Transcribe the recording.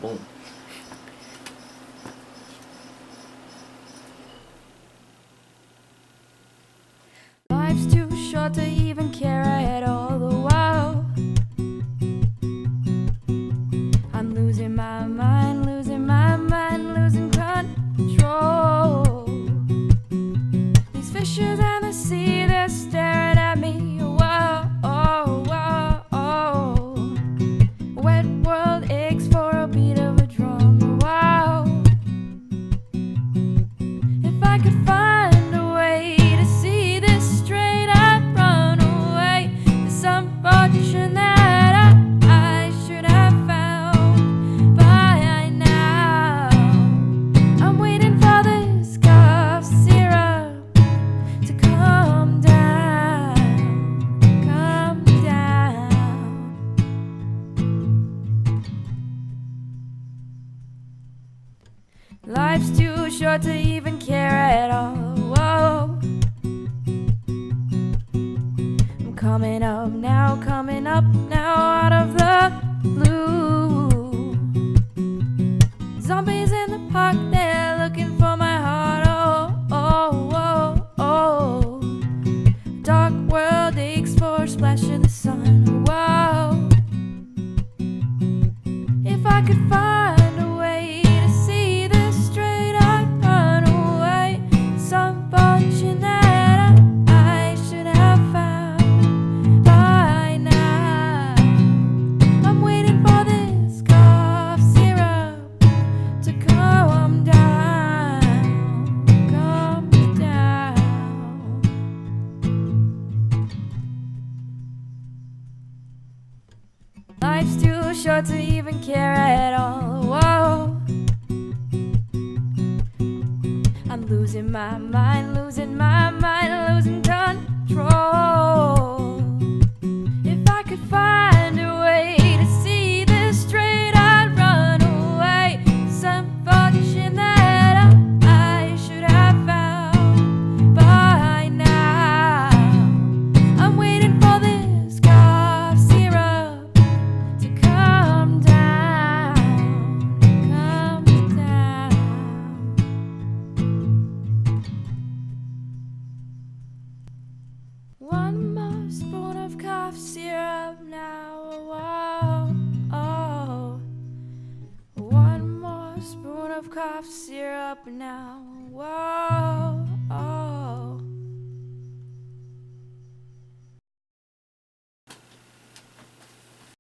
Boom. Life's too short to even care at all. The while I'm losing my mind, losing my mind, losing control. These fishes in the sea, they're staring at me. Whoa, oh, whoa, oh. Wet world aches for a beat of a drum. Wow. If I could find a way to see this straight, I'd run away to some fortune that I should have found by now. I'm waiting for this cough syrup to come down, come down. Life's too short to even care at all. Whoa. I'm coming up now out of the blue. Zombies in the park, they're looking for my heart. Oh, oh, oh, oh. Dark world aches for a splash of the sun. Whoa. If I could find a way to see this straight, I'd run away. Some fortune that I should have found by now. I'm waiting for this cough syrup to come down, come down. Life's too short to even care at all. Whoa. I'm losing my mind, losing my mind, losing control. If I could find a way to see this straight, I'd run away. Some fortune that I should have found by now. I'm waiting for this cough syrup to come down, come down. One more spoon of cough syrup now. Whoa, oh. One more spoon of cough syrup now. Whoa.